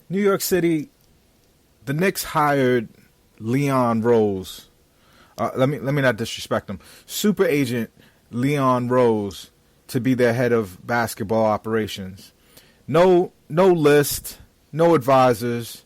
New York City, the Knicks hired Leon Rose. Let me not disrespect him. Super agent Leon Rose to be their head of basketball operations. No list, no advisors.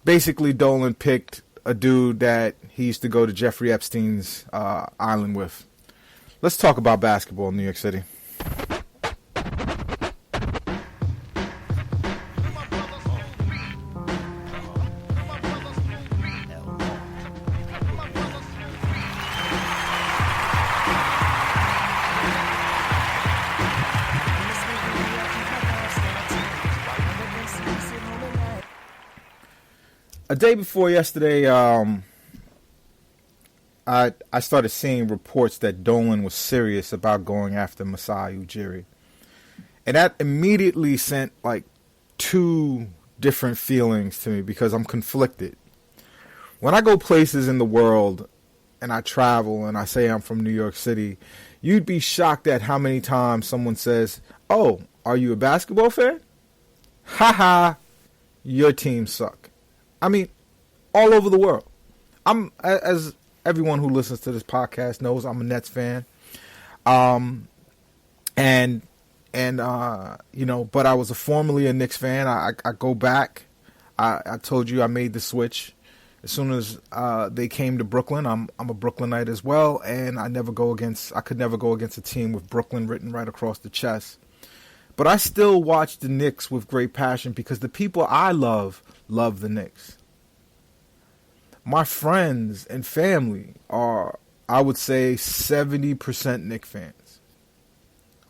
Basically, Dolan picked a dude that he used to go to Jeffrey Epstein's island with. Let's talk about basketball in New York City. A day before yesterday, I started seeing reports that Dolan was serious about going after Masai Ujiri. And that immediately sent like two different feelings to me because I'm conflicted. When I go places in the world and I travel and I say I'm from New York City, you'd be shocked at how many times someone says, "Oh, are you a basketball fan? Haha, your team suck." I mean, all over the world. As everyone who listens to this podcast knows, I'm a Nets fan. But I was formerly a Knicks fan. I go back. I told you I made the switch as soon as they came to Brooklyn. I'm a Brooklynite as well, and I could never go against a team with Brooklyn written right across the chest. But I still watch the Knicks with great passion because the people I love the Knicks. My friends and family are, I would say, 70% Knicks fans.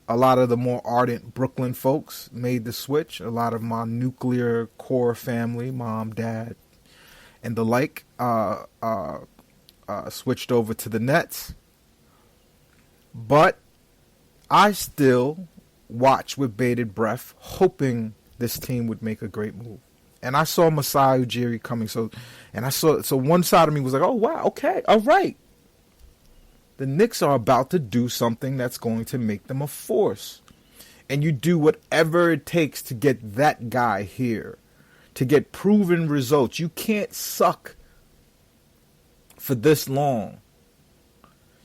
A lot of the more ardent Brooklyn folks made the switch. A lot of my nuclear core family, mom, dad, and the like, switched over to the Nets. But I still watch with bated breath, hoping this team would make a great move. And I saw Masai Ujiri coming, so one side of me was like, "Oh wow, okay, all right." The Knicks are about to do something that's going to make them a force, and you do whatever it takes to get that guy here, to get proven results. You can't suck for this long.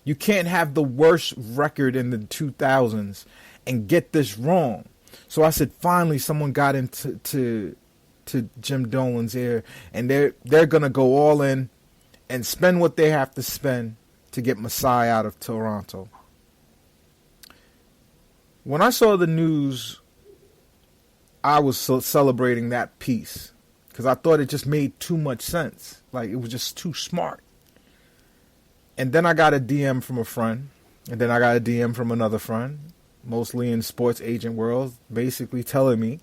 You can't have the worst record in the 2000s and get this wrong. So I said, finally, someone got into to Jim Dolan's ear, and they're gonna go all in and spend what they have to spend to get Masai out of Toronto. When I saw the news, I was celebrating that piece because I thought it just made too much sense. Like, it was just too smart. And then I got a DM from a friend, and then I got a DM from another friend, mostly in sports agent world, basically telling me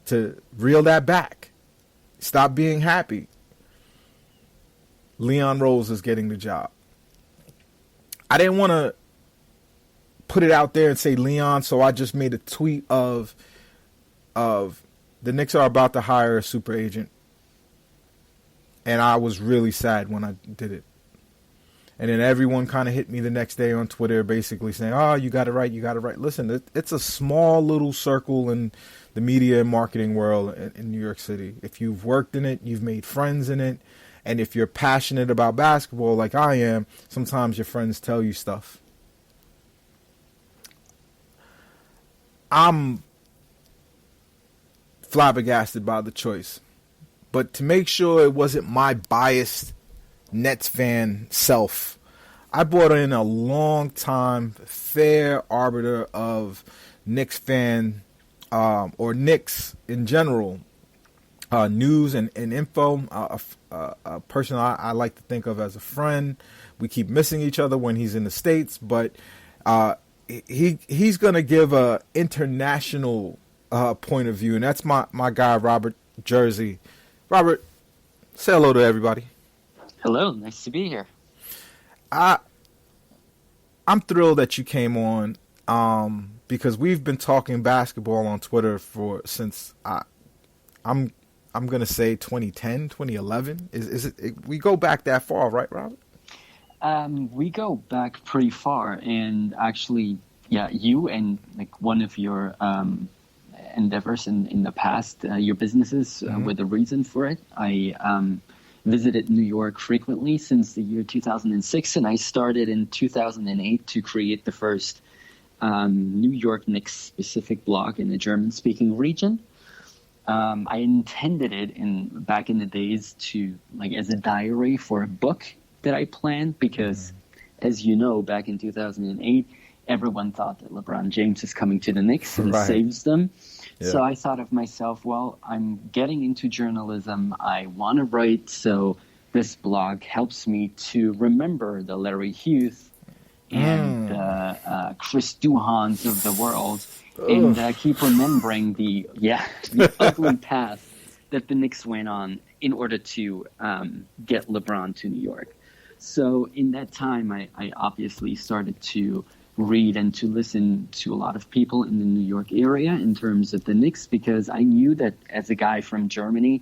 to reel that back. Stop being happy. Leon Rose is getting the job. I didn't want to put it out there and say Leon, so I just made a tweet of the Knicks are about to hire a super agent. And I was really sad when I did it. And then everyone kind of hit me the next day on Twitter basically saying, "Oh, you got it right, you got it right." Listen, it's a small little circle in the media and marketing world in New York City. If you've worked in it, you've made friends in it. And if you're passionate about basketball like I am, sometimes your friends tell you stuff. I'm flabbergasted by the choice. But to make sure it wasn't my biased Nets fan self, I brought in a long-time fair arbiter of Knicks fan, or Knicks in general, news and info, a person I like to think of as a friend. We keep missing each other when he's in the States, but he's going to give a international point of view, and that's my guy, Robert Jersey. Robert, say hello to everybody. Hello, nice to be here. I'm thrilled that you came on, because we've been talking basketball on Twitter since I'm gonna say 2010, 2011. Is it? We go back that far, right, Robert? We go back pretty far, and actually, yeah, you and like one of your endeavors in the past. Your businesses were the reason for it. I visited New York frequently since the year 2006, and I started in 2008 to create the first New York Knicks specific blog in the German-speaking region. I intended it back in the days to as a diary for a book that I planned because, as you know, back in 2008, everyone thought that LeBron James is coming to the Knicks and saves them. Yeah. So I thought of myself, well, I'm getting into journalism. I want to write, so this blog helps me to remember the Larry Hughes and Chris Duhans of the world. And keep remembering the ugly path that the Knicks went on in order to get LeBron to New York. So in that time, I obviously started to read and to listen to a lot of people in the New York area in terms of the Knicks, because I knew that as a guy from Germany,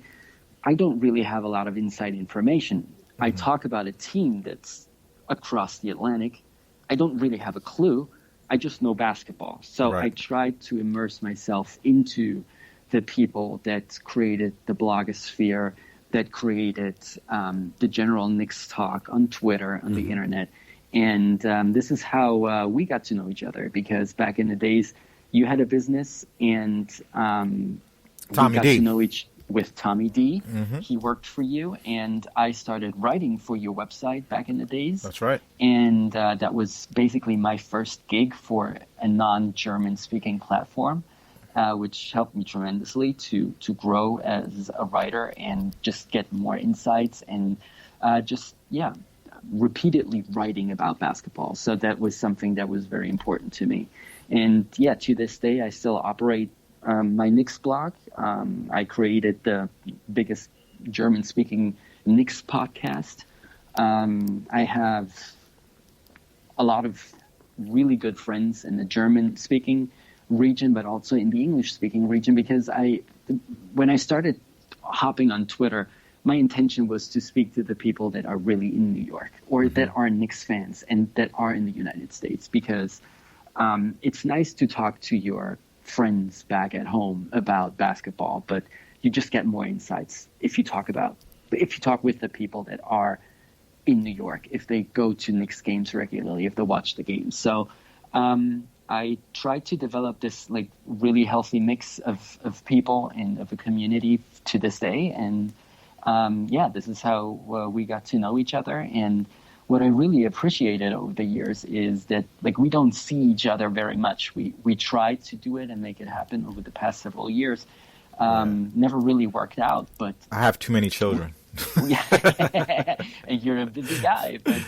I don't really have a lot of inside information. I talk about a team that's across the Atlantic. I don't really have a clue. I just know basketball. So I tried to immerse myself into the people that created the blogosphere, that created the general Knicks talk on Twitter, on the internet. And this is how we got to know each other, because back in the days, you had a business and we got to know with Tommy D. He worked for you, and I started writing for your website back in the days. That's right. And that was basically my first gig for a non-German speaking platform, which helped me tremendously to grow as a writer and just get more insights and repeatedly writing about basketball. So that was something that was very important to me. And to this day, I still operate my Knicks blog. I created the biggest German-speaking Knicks podcast. I have a lot of really good friends in the German-speaking region, but also in the English-speaking region, because when I started hopping on Twitter, my intention was to speak to the people that are really in New York or that are Knicks fans and that are in the United States, because it's nice to talk to your friends back at home about basketball, but you just get more insights if you talk with the people that are in New York, if they go to Knicks games regularly, if they watch the games. So I try to develop this really healthy mix of people and of a community to this day. And this is how we got to know each other. And what I really appreciated over the years is that we don't see each other very much. We tried to do it and make it happen over the past several years. Never really worked out, but I have too many children. And you're a busy guy, but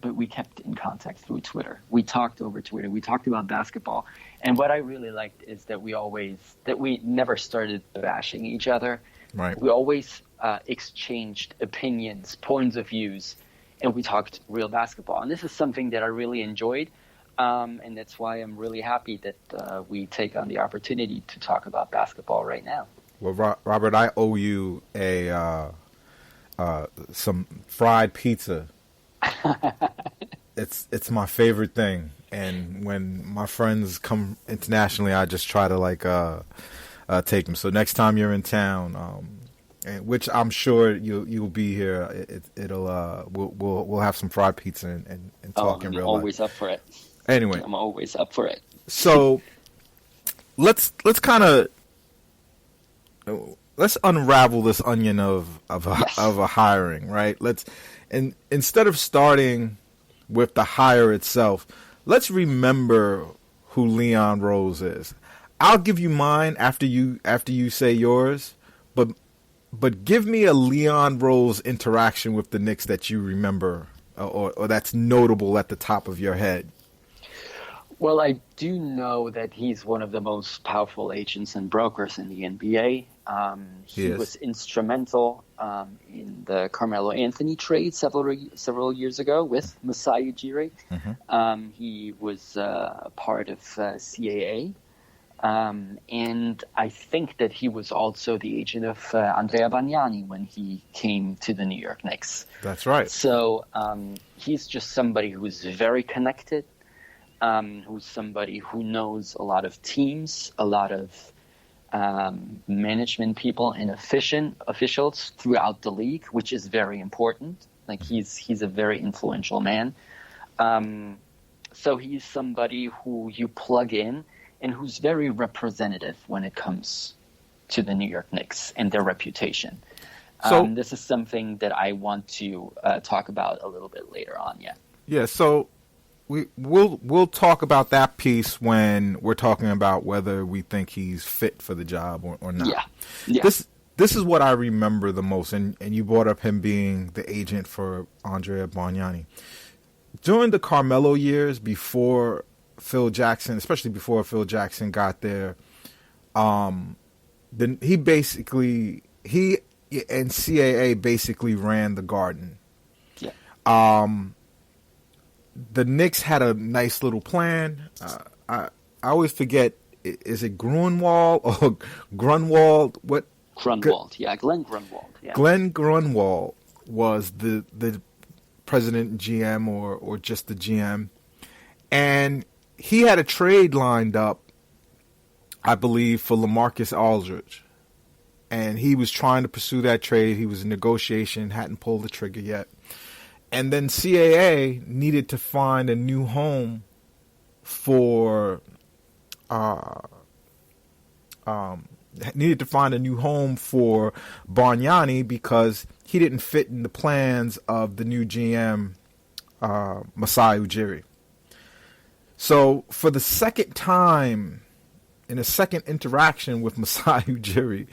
but we kept in contact through Twitter. We talked over Twitter. We talked about basketball, and what I really liked is that we never started bashing each other. Right. We always exchanged opinions, points of views, and we talked real basketball. And this is something that I really enjoyed, and that's why I'm really happy that we take on the opportunity to talk about basketball right now. Well, Robert, I owe you some fried pizza. It's my favorite thing, and when my friends come internationally, I just try to take them. So next time you're in town, which I'm sure you'll be here, we'll have some fried pizza and talk in real life. I'm always up for it. Anyway, I'm always up for it. So let's unravel this onion of a hiring, right? And instead of starting with the hire itself, let's remember who Leon Rose is. I'll give you mine after you say yours, but give me a Leon Rose interaction with the Knicks that you remember or that's notable at the top of your head. Well, I do know that he's one of the most powerful agents and brokers in the NBA. He was instrumental in the Carmelo Anthony trade several years ago with Masai Ujiri. He was part of CAA. And I think that he was also the agent of Andrea Bagnani when he came to the New York Knicks. That's right. So he's just somebody who's very connected. who's somebody who knows a lot of teams, a lot of management people and officials throughout the league, which is very important. Like he's a very influential man. So he's somebody who you plug in and who's very representative when it comes to the New York Knicks and their reputation. So this is something that I want to talk about a little bit later on. Yeah. Yeah. So we'll talk about that piece when we're talking about whether we think he's fit for the job or not. Yeah. Yeah. This is what I remember the most, and you brought up him being the agent for Andrea Bargnani. During the Carmelo years, before Phil Jackson, especially before Phil Jackson got there, then he and CAA basically ran the Garden. Yeah. The Knicks had a nice little plan. I always forget, is it Grunwald or Grunwald? What? Grunwald, yeah, Glenn Grunwald. Yeah. Glenn Grunwald was the president and GM or just the GM. And he had a trade lined up, I believe, for LaMarcus Aldridge. And he was trying to pursue that trade. He was in negotiation, hadn't pulled the trigger yet. And then CAA needed to find a new home for Bargnani because he didn't fit in the plans of the new GM, Masai Ujiri. So for the second time, in a second interaction with Masai Ujiri,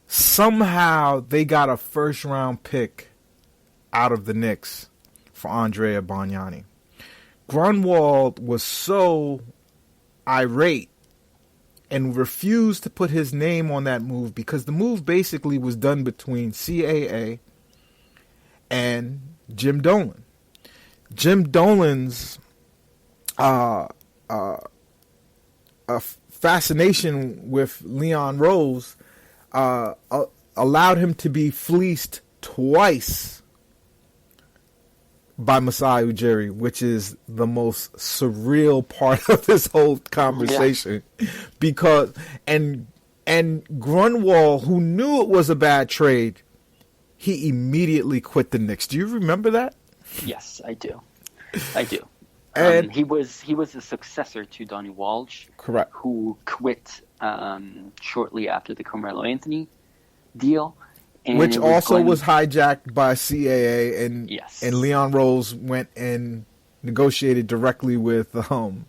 somehow they got a first-round pick out of the Knicks for Andrea Bargnani. Grunwald was so irate and refused to put his name on that move because the move basically was done between CAA and Jim Dolan. Jim Dolan's fascination with Leon Rose allowed him to be fleeced twice by Masai Ujiri, which is the most surreal part of this whole conversation. Yeah. Because and Grunwald, who knew it was a bad trade, he immediately quit the Knicks. Do you remember that? Yes, I do. And he was the successor to Donnie Walsh, correct, who quit shortly after the Carmelo Anthony deal. And which also was hijacked by CAA, and yes. And Leon Rose went and negotiated directly with Dolan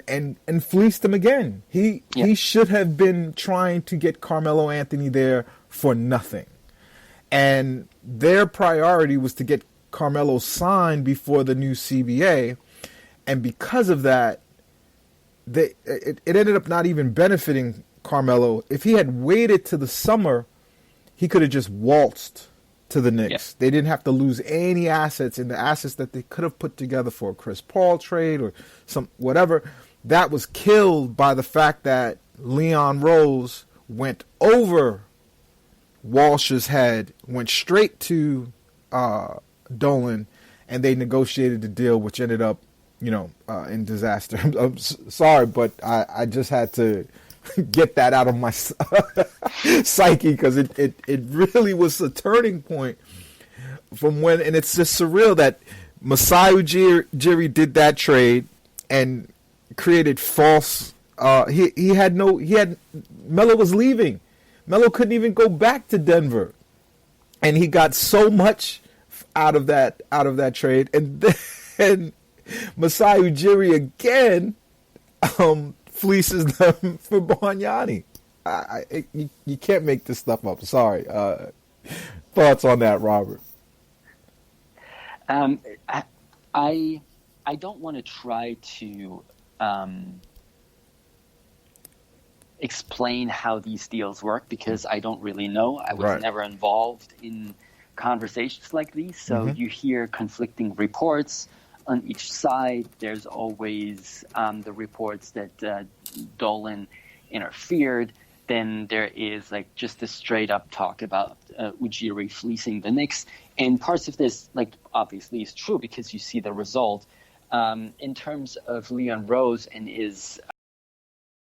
and fleeced him again. He should have been trying to get Carmelo Anthony there for nothing, and their priority was to get Carmelo signed before the new CBA, and because of that, it ended up not even benefiting Carmelo. If he had waited to the summer, he could have just waltzed to the Knicks. Yeah. They didn't have to lose any assets, and the assets that they could have put together for a Chris Paul trade or some whatever, that was killed by the fact that Leon Rose went over Walsh's head, went straight to Dolan, and they negotiated the deal, which ended up, in disaster. I'm sorry, but I just had to get that out of my psyche because it really was a turning point from when, and it's just surreal that Masai Ujiri did that trade and created false. Melo was leaving. Melo couldn't even go back to Denver, and he got so much out of that trade, and then Masai Ujiri again fleeces them for Bargnani. You can't make this stuff up. Sorry. Thoughts on that, Robert? I don't want to try to explain how these deals work because I don't really know. I was never involved in conversations like these, so you hear conflicting reports on each side. There's always the reports that Dolan interfered. then there is like just a straight up talk about Ujiri fleecing the Knicks. And parts of this, like, obviously is true because you see the result. In terms of Leon Rose and his